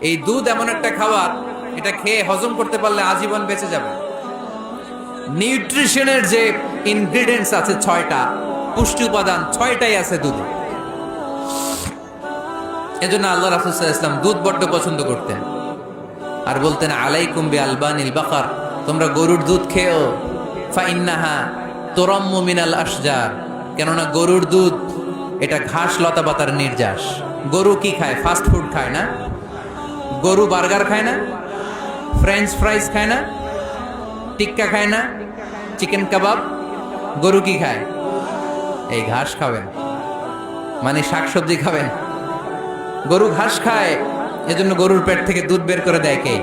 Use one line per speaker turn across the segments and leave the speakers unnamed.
এই দুধ এমন একটা খাবার, এটা খেয়ে হজম করতে পারলে আজীবন বেঁচে যাবে। নিউট্রিশনের যে ইনগ্রেডিয়েন্টস আছে 6টা, পুষ্টি উপাদান 6টাই আছে দুধে। এজন্য আল্লাহ রাসূল সাল্লাল্লাহু আলাইহি ওয়াসাল্লাম দুধ বড্ড পছন্দ করতেন আর বলতেন, আলাইকুম বি আলবানিল বাকার, তোমরা গরুর দুধ খেও, ফা ইন্নাহা তুরাম্মু মিনাল আশজার, কেননা গরুর দুধ এটা ঘাস লতা পাতার নির্যাস। গরু কি খায়? ফাস্ট ফুড খায় না? গরু বার্গার খায় না? ফ্রেঞ্চ ফ্রাইজ খায় না? টিক্কা খায় না? চিকেন কাবাব? গরু কি খায়? এই ঘাস খাবেন, মানে শাকসবজি খাবেন। গরু ঘাস খায়, এজন্য গরুর পেট থেকে দুধ বের করে দেয় কে?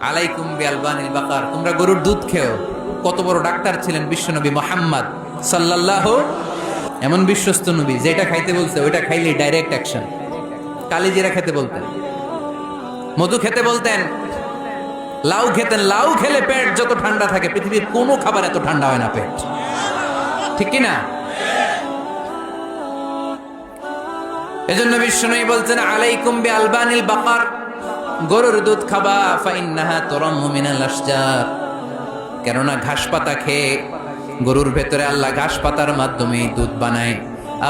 আলাইকুম বি আলবানিল বাকার, তোমরা গরুর দুধ খেও। কত বড় ডাক্তার ছিলেন বিশ্বনবী মুহাম্মদ সাল্লাল্লাহু, এমন বিশ্বস্ত নবী, যেটা খাইতে বলছে ওইটা খাইলে ডাইরেক্ট অ্যাকশন। কালিজিরা খেতে বলতেন, মধু খেতে বলতেন, লাউ খেতেন। লাউ খেলে পেট যত ঠান্ডা থাকে, পৃথিবীর কোনো খাবার এত ঠান্ডা হয় না পেট, ঠিক কি না? এজন্য বিশ্বনবী বলছেন, আলাইকুম বি আলবানিল বাকার, গরুর দুধ খাবা, ফা ইন্নাহা তুরাম্মু মিনাল আশজার, কেননা ঘাস পাতা খেয়ে গরুর ভেতরে আল্লাহ ঘাস পাতার মাধ্যমে দুধ বানায়।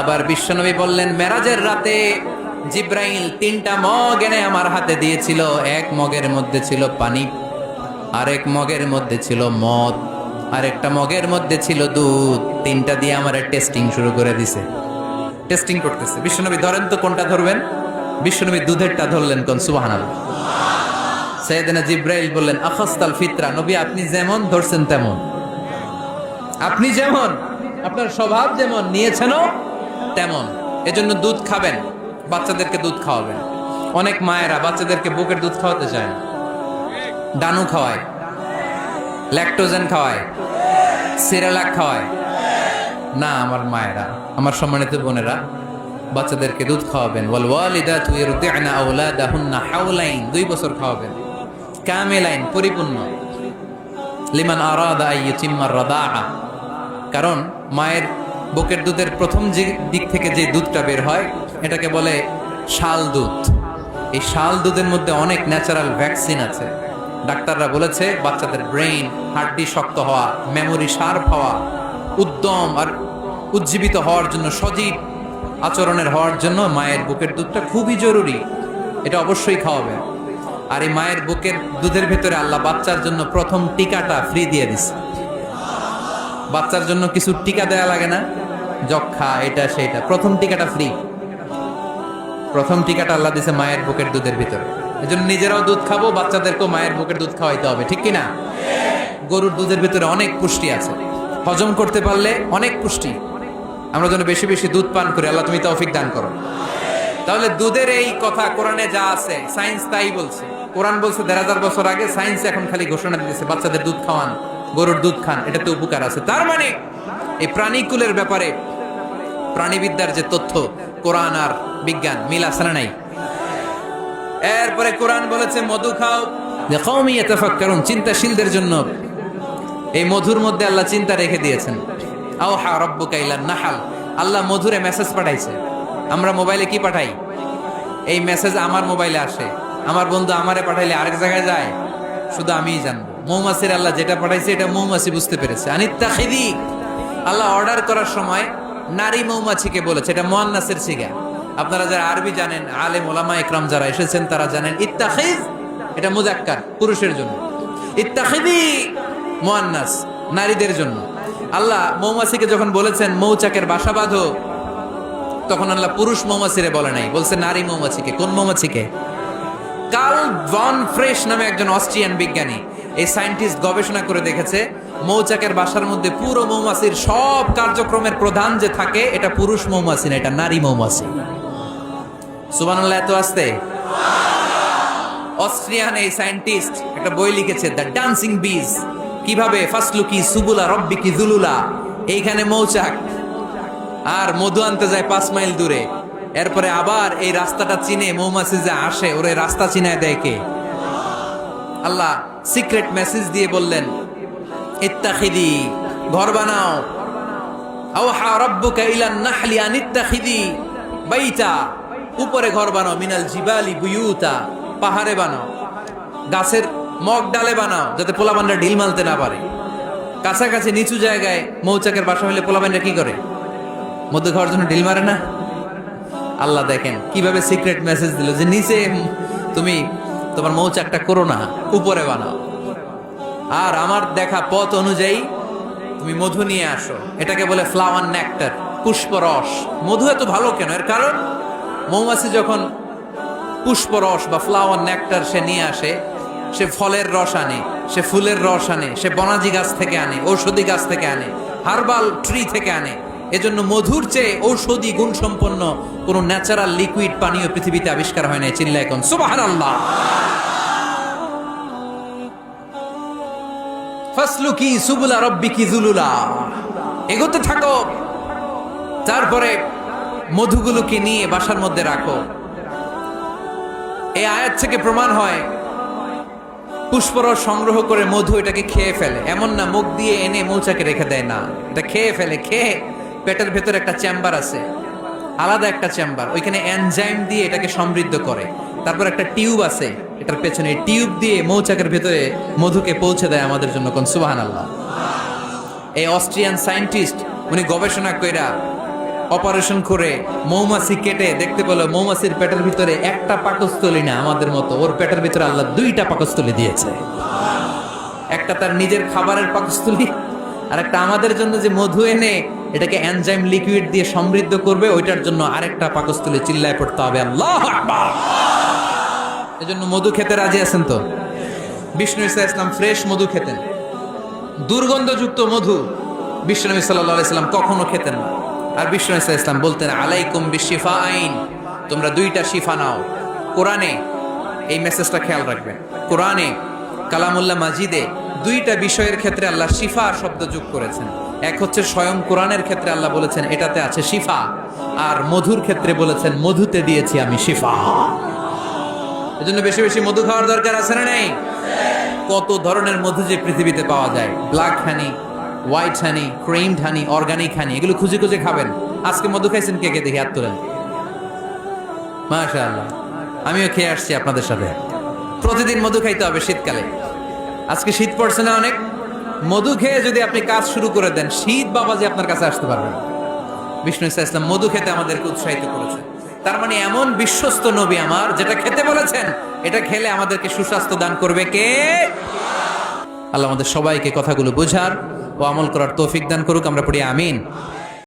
আবার বিশ্বনবী বললেন, মেরাজের রাতে জিব্রাইল 3টা মগ এনে আমার হাতে দিয়েছিল। এক মগের মধ্যে ছিল পানি, আরেক মগের মধ্যে ছিল মদ, আরেকটা মগের মধ্যে ছিল দুধ। 3টা দিয়ে আমার টেস্টিং শুরু করে দিছে, টেস্টিং করতেছে। বিশ্বনবী ধরেন তো কোনটা ধরবেন? বিশ্বনবী দুধেরটা ধরলেন, কোন সুবহানাল্লাহ। সাইয়েদনা জিব্রাইল বললেন, আখাস্তাল ফিতরা, নবী আপনি যেমন ধরছেন তেমন, আপনি যেমন, আপনার স্বভাব যেমন, নিয়েছেনও তেমন। এজন্য দুধ খাবেন, বাচ্চাদেরকে দুধ খাওয়াবেন। অনেক মায়েরা বাচ্চাদেরকে বুকের দুধ খাওয়াতে চায় না, ডানু খাওয়ায়, ল্যাকটোজেন খাওয়ায়, সিরালাক খাওয়ায় না। আমার মায়েরা, আমার সম্মানিত বোনেরা, বাচ্চাদেরকে দুধ খাওয়াবেন। ওয়াল ওয়ালিদাতু ইরদি'না আওলাদাহুন্না হাওলাইন, 2 বছর খাওয়াবেন, কামিলাইন, পরিপূর্ণ। লিমান আরাদা আন ইউতিম্মা রাদাআ, কারণ মায়ের বুকের দুধের প্রথম যে দিক থেকে যে দুধটা বের হয় এটাকে বলে শাল দুধ। এই শাল দুধের মধ্যে অনেক ন্যাচারাল ভ্যাকসিন আছে। ডাক্তাররা বলেছে বাচ্চাদের ব্রেইন, হাড্ডি শক্ত হওয়া, মেমোরি শার্প হওয়া, উদ্যম আর উজ্জীবিত হওয়ার জন্য, সজীব আচরণের হওয়ার জন্য মায়ের বুকের দুধটা খুবই জরুরি। এটা অবশ্যই খাওয়াবে। আর এই মায়ের বুকের দুধের ভেতরে আল্লাহ বাচ্চার জন্য প্রথম টিকাটা ফ্রি দিয়ে দিছে। বাচ্চার জন্য কিছু টিকা দেয়া লাগে না, যক্ষা, এটা সেটা, প্রথম টিকাটা ফ্রি। প্রথম টিকাটা আল্লাহ দিছে মায়ের বুকের দুধের ভিতরে। এজন্য নিজেরাও দুধ খাবো, বাচ্চাদেরকেও মায়ের বুকের দুধ খাওয়াইতে হবে, ঠিক কিনা? গরুর দুধের ভিতরে অনেক পুষ্টি আছে, হজম করতে পারলে অনেক পুষ্টি। আমরা যেন বেশি বেশি দুধ পান করি, আল্লাহ তুমি তৌফিক দান করো। তাহলে দুধের এই কথা কোরআনে যা আছে, সায়েন্স তাই বলছে। কোরআন বলছে 1000 বছর আগে, সায়েন্স এখন খালি ঘোষণা দিতেছে বাচ্চাদের দুধ খাওয়ান, গরুর দুধ খান, এটাতে উপকার আছে। তার মানে এই প্রাণীকুলের ব্যাপারে প্রাণীবিদ্যার যে তথ্য, কোরআন আর বিজ্ঞান মিল আছে না নাই? এরপরে কোরআন বলেছে মধু খাও, লিকাওমি ইয়াতাফাক্কারুন, চিন্তাশীলদের জন্য। এই মধুর মধ্যে আল্লাহ চিন্তা রেখে দিয়েছেন। আওহা রাব্বুকা ইলান নাহাল, আল্লাহ মধুরে মেসেজ পাঠাইছে। আমরা মোবাইলে কি পাঠাই? এই মেসেজ আমার মোবাইলে আসে, আমার বন্ধু আমারে পাঠাইলে আরেক জায়গায় যায়, শুধু আমিই জানবো। মৌমাছির আল্লাহ যেটা পাঠাইছে এটা মৌমাছি বুঝতে পেরেছে। আনিত্তাখিদি, আল্লাহ অর্ডার করার সময় নারী মৌমাছিকে বলেছে, এটা মুয়ান্নাসের সিগা। আপনারা যারা আরবি জানেন, আলেম ওলামা ইকরাম যারা এসেছেন তারা জানেন, ইত্তাখিজ এটা মুযাক্কার, পুরুষের জন্য। ইত্তাখিদি মুয়ান্নাস, নারীদের জন্য। আল্লাহ মৌমাছিকে যখন বলেছেন মৌচাকের বাসা বাঁধো, তখন আল্লাহ পুরুষ মৌমাছিরে বলে নাই, বলছে নারী মৌমাছিকে। কোন মৌমাছিকে? কার্ল ভন ফ্রেশ নামে একজন অস্ট্রিয়ান বিজ্ঞানী, এই সায়েন্টিস্ট গবেষণা করে দেখেছে মৌচাকের বাসার মধ্যে পুরো মৌমাছির সব কার্যক্রমের প্রধান যে থাকে এটা পুরুষ মৌমাছি না, এটা নারী মৌমাছি। সুবহানাল্লাহ, এত আসতে। অস্ট্রিয়ান এই সায়েন্টিস্ট একটা বই লিখেছে, দ্য ডান্সিং বিজ, কিভাবে ফাসলুকি সুবুলা রব্বিকি যুলুলা। এইখানে মৌচাক আর মধু আনতে যায় 5 মাইল দূরে, এরপরে আবার এই রাস্তাটা চিনে মৌমাছি যে আসে ওরে রাস্তা চিনায় দেয় কে? আল্লাহ সিক্রেট মেসেজ দিয়ে বললেন, ইত্তাখিদি, ঘর বানাও। আওহা রাব্বুকা ইলান নাহলি আন ইত্তাখিদি বাইতা, উপরে ঘর বানাও, মিনাল জিবালি বুয়ুতা, পাহাড়ে বানাও, গাছের মগ ডালে বানাও, যাতে পোলাপানরা ঢিল মারতে না পারে। কাছাকাছি নিচু জায়গায় মৌচাকের বাসা হলে পোলাপানরা কি করে? মধু খাওয়ার জন্য ঢিল মারে না? আল্লাহ দেখেন কিভাবে সিক্রেট মেসেজ দিল যে নিচে তুমি তোমার মৌচাকটা করো না, উপরে বানাও। আর আমার দেখা পথ অনুযায়ী তুমি মধু নিয়ে আসো। এটাকে বলে ফ্লাওয়ার নেক্টার, পুষ্পরস। মধু এত ভালো কেন? এর কারণ মৌমাছি যখন পুষ্পরস বা ফ্লাওয়ার নেক্টার সে নিয়ে আসে, সে ফলের রস আনে, সে ফুলের রস আনে, সে বনাজি গাছ থেকে আনে, ঔষধি গাছ থেকে আনে, হার্বাল ট্রি থেকে আনে। এজন্য মধুর চেয়ে ঔষধি গুণ সম্পন্ন কোন ন্যাচারাল লিকুইড পানীয় পৃথিবীতে আবিষ্কার হয় নাই। চিল্লায় কোন সুবহানাল্লাহ। ফাসলুকি সুবুলা রাব্বিকি যুলুলা, এগোতে থাকো, তারপরে মধুগুলোকে নিয়ে বাসার মধ্যে রাখো। এই আয়াত থেকে প্রমাণ হয় পুষ্পরস সংগ্রহ করে মধু এটাকে খেয়ে ফেলে, এমন না মুখ দিয়ে এনে মৌচাকে রেখে দেয়, না, এটা খেয়ে ফেলে। খেয়ে পেটের ভেতর একটা চেম্বার আছে, আলাদা একটা চেম্বার, ওইখানে এনজাইম দিয়ে এটাকে সমৃদ্ধ করে। তারপর একটা টিউব আছে এটার পেছনে, টিউব দিয়ে মৌচাকের ভেতরে মধুকে পৌঁছে দেয় আমাদের জন্য। কোন সুবহানাল্লাহ। এই অস্ট্রিয়ান সায়েন্টিস্ট উনি গবেষণা কইরা অপারেশন করে মৌমাছি কেটে দেখতে পেল মৌমাছির পেটের ভিতরে একটা পাকস্থলী না আমাদের মতো, ওর পেটের ভিতরে আল্লাহ দুইটা পাকস্থলী দিয়েছে। একটা তার নিজের খাবারের পাকস্থলী, আর একটা আমাদের জন্য যে মধু এনে এটাকে এনজাইম লিকুইড দিয়ে সমৃদ্ধ করবে, ওইটার জন্য আরেকটা পাকস্থলী। চিল্লায় পড়তে হবে আল্লাহু আকবার। এজন্য মধু খেতে রাজি আছেন তো? বিষ্ণু ঈসা ইসলাম ফ্রেশ মধু খেতেন, দুর্গন্ধযুক্ত মধু বিশ্বনবী সাল্লাল্লাহু আলাইহি সাল্লাম কখনো খেতেন না। আর বিষ্ণু ঈসা ইসলাম বলতেন আলাইকুম বিশিফাইন, তোমরা দুইটা শিফা নাও। কোরআনে এই মেসেজটা খেয়াল রাখবেন, কোরআনে কালামুল্লাহ মাজিদে দুইটা বিষয়ের ক্ষেত্রে আল্লাহ শিফা শব্দ যোগ করেছেন। এক হচ্ছে স্বয়ং কোরআনের ক্ষেত্রে আল্লাহ বলেছেন এটাতে আছে শিফা, আর মধুর ক্ষেত্রে বলেছেন মধুতে দিয়েছি আমি শিফা। এজন্য বেশি বেশি মধু খাওয়ার দরকার আছে না নেই? কত ধরনের মধু যে পৃথিবীতে পাওয়া যায়, ব্ল্যাক হানি, হোয়াইট হানি, ক্রিমড হানি, অর্গানিক হানি, এগুলো খুঁজে খুঁজে খাবেন। আজকে মধু খাইছেন কে কে? দেখি হাত তোলেন। মাশাআল্লাহ, আমিও খেয়ে আসছি আপনাদের সাথে। প্রতিদিন মধু খাইতে হবে শীতকালে। আজকে শীত পড়ছে না অনেক, মধু খেয়ে যদি আপনি কাজ শুরু করে দেন, শীত বাবাজি আপনার কাছে আসতে পারবেন। বিষ্ণু ঈসা ইসলাম মধু খেতে আমাদেরকে উৎসাহিত করেছেন। তার মানে এমন বিশ্বস্ত নবী আমার, যেটা খেতে বলেছেন এটা খেলে আমাদেরকে সুস্বাস্থ্য দান করবে কে? আল্লাহ আমাদের সবাইকে কথাগুলো বোঝার ও আমল করার তৌফিক দান করুক। আমরা পড়ি আমিন।